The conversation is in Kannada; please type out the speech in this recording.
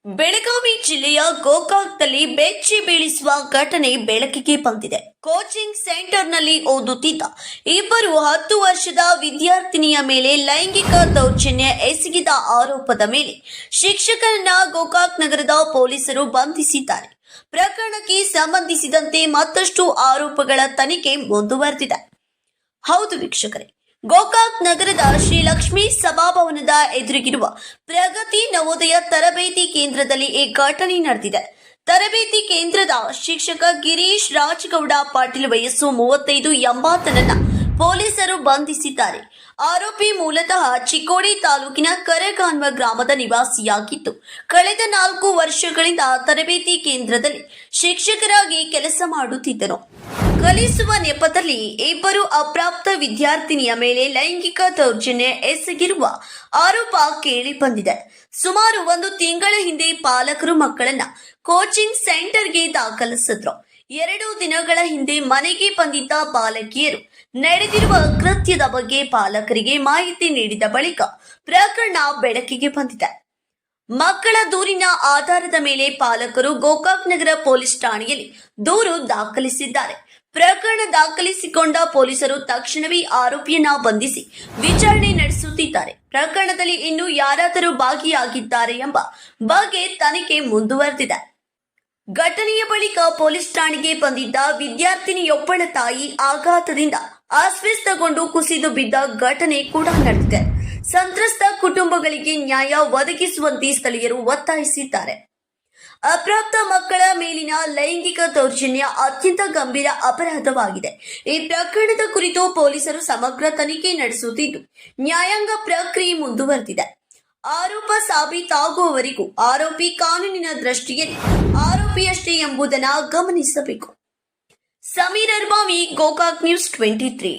ಬೆಳಗಾವಿ ಜಿಲ್ಲೆಯ ಗೋಕಾಕ್ನಲ್ಲಿ ಬೆಚ್ಚಿ ಬೀಳಿಸುವ ಘಟನೆ ಬೆಳಕಿಗೆ ಬಂದಿದೆ. ಕೋಚಿಂಗ್ ಸೆಂಟರ್ನಲ್ಲಿ ಓದುತ್ತಿದ್ದ ಇಬ್ಬರು 10 ವರ್ಷದ ವಿದ್ಯಾರ್ಥಿನಿಯ ಮೇಲೆ ಲೈಂಗಿಕ ದೌರ್ಜನ್ಯ ಎಸಗಿದ ಆರೋಪದ ಮೇಲೆ ಶಿಕ್ಷಕರನ್ನ ಗೋಕಾಕ್ ನಗರದ ಪೊಲೀಸರು ಬಂಧಿಸಿದ್ದಾರೆ. ಪ್ರಕರಣಕ್ಕೆ ಸಂಬಂಧಿಸಿದಂತೆ ಮತ್ತಷ್ಟು ಆರೋಪಗಳ ತನಿಖೆ ಮುಂದುವರೆದಿದೆ. ಹೌದು ವೀಕ್ಷಕರೇ, ಗೋಕಾಕ್ ನಗರದ ಶ್ರೀ ಲಕ್ಷ್ಮೀ ಸಭಾಭವನದ ಎದುರಿಗಿರುವ ಪ್ರಗತಿ ನವೋದಯ ತರಬೇತಿ ಕೇಂದ್ರದಲ್ಲಿ ಈ ಘಟನೆ ನಡೆದಿದೆ. ತರಬೇತಿ ಕೇಂದ್ರದ ಶಿಕ್ಷಕ ಗಿರೀಶ್ ರಾಜಗೌಡ ಪಾಟೀಲ್ ವಯಸ್ಸು 35 ಎಂಬಾತನನ್ನ ಪೊಲೀಸರು ಬಂಧಿಸಿದ್ದಾರೆ. ಆರೋಪಿ ಮೂಲತಃ ಚಿಕ್ಕೋಡಿ ತಾಲೂಕಿನ ಕರಗಾನ್ವ ಗ್ರಾಮದ ನಿವಾಸಿಯಾಗಿದ್ದು, ಕಳೆದ 4 ವರ್ಷಗಳಿಂದ ತರಬೇತಿ ಕೇಂದ್ರದಲ್ಲಿ ಶಿಕ್ಷಕರಾಗಿ ಕೆಲಸ ಮಾಡುತ್ತಿದ್ದರು. ಕಲಿಸುವ ನೆಪದಲ್ಲಿ ಇಬ್ಬರು ಅಪ್ರಾಪ್ತ ವಿದ್ಯಾರ್ಥಿನಿಯ ಮೇಲೆ ಲೈಂಗಿಕ ದೌರ್ಜನ್ಯ ಎಸಗಿರುವ ಆರೋಪ ಕೇಳಿ ಬಂದಿದೆ. ಸುಮಾರು 1 ತಿಂಗಳ ಹಿಂದೆ ಪಾಲಕರು ಮಕ್ಕಳನ್ನ ಕೋಚಿಂಗ್ ಸೆಂಟರ್ಗೆ ದಾಖಲಿಸಿದ್ರು. 2 ದಿನಗಳ ಹಿಂದೆ ಮನೆಗೆ ಬಂದಿದ್ದ ಬಾಲಕಿಯರು ನಡೆದಿರುವ ಕೃತ್ಯದ ಬಗ್ಗೆ ಪಾಲಕರಿಗೆ ಮಾಹಿತಿ ನೀಡಿದ ಬಳಿಕ ಪ್ರಕರಣ ಬೆಳಕಿಗೆ ಬಂದಿದೆ. ಮಕ್ಕಳ ದೂರಿನ ಆಧಾರದ ಮೇಲೆ ಪಾಲಕರು ಗೋಕಾಕ್ ನಗರ ಪೊಲೀಸ್ ಠಾಣೆಯಲ್ಲಿ ದೂರು ದಾಖಲಿಸಿದ್ದಾರೆ. ಪ್ರಕರಣ ದಾಖಲಿಸಿಕೊಂಡ ಪೊಲೀಸರು ತಕ್ಷಣವೇ ಆರೋಪಿಯನ್ನ ಬಂಧಿಸಿ ವಿಚಾರಣೆ ನಡೆಸುತ್ತಿದ್ದಾರೆ. ಪ್ರಕರಣದಲ್ಲಿ ಇನ್ನೂ ಯಾರಾದರೂ ಭಾಗಿಯಾಗಿದ್ದಾರೆ ಎಂಬ ಬಗ್ಗೆ ತನಿಖೆ ಮುಂದುವರೆದಿದೆ. ಘಟನೆಯ ಬಳಿಕ ಪೊಲೀಸ್ ಠಾಣೆಗೆ ಬಂದಿದ್ದ ವಿದ್ಯಾರ್ಥಿನಿಯೊಬ್ಬಳ ತಾಯಿ ಆಘಾತದಿಂದ ಅಸ್ವಸ್ಥಗೊಂಡು ಕುಸಿದು ಬಿದ್ದ ಘಟನೆ ಕೂಡ ನಡೆದಿದೆ. ಸಂತ್ರಸ್ತ ಕುಟುಂಬಗಳಿಗೆ ನ್ಯಾಯ ಒದಗಿಸುವಂತೆ ಸ್ಥಳೀಯರು ಒತ್ತಾಯಿಸಿದ್ದಾರೆ. ಅಪ್ರಾಪ್ತ ಮಕ್ಕಳ ಮೇಲಿನ ಲೈಂಗಿಕ ದೌರ್ಜನ್ಯ ಅತ್ಯಂತ ಗಂಭೀರ ಅಪರಾಧವಾಗಿದೆ. ಈ ಪ್ರಕರಣದ ಕುರಿತು ಪೊಲೀಸರು ಸಮಗ್ರ ತನಿಖೆ ನಡೆಸುತ್ತಿದ್ದು, ನ್ಯಾಯಾಂಗ ಪ್ರಕ್ರಿಯೆ ಮುಂದುವರೆದಿದೆ. ಆರೋಪ ಸಾಬೀತಾಗುವವರೆಗೂ ಆರೋಪಿ ಕಾನೂನಿನ ದೃಷ್ಟಿಯಲ್ಲಿ ಆರೋಪಿಯಷ್ಟೇ ಎಂಬುದನ್ನು ಗಮನಿಸಬೇಕು. ಸಮೀರ್ ಅರ್ಬಾವಿ, ಗೋಕಾಕ್ ನ್ಯೂಸ್ 23.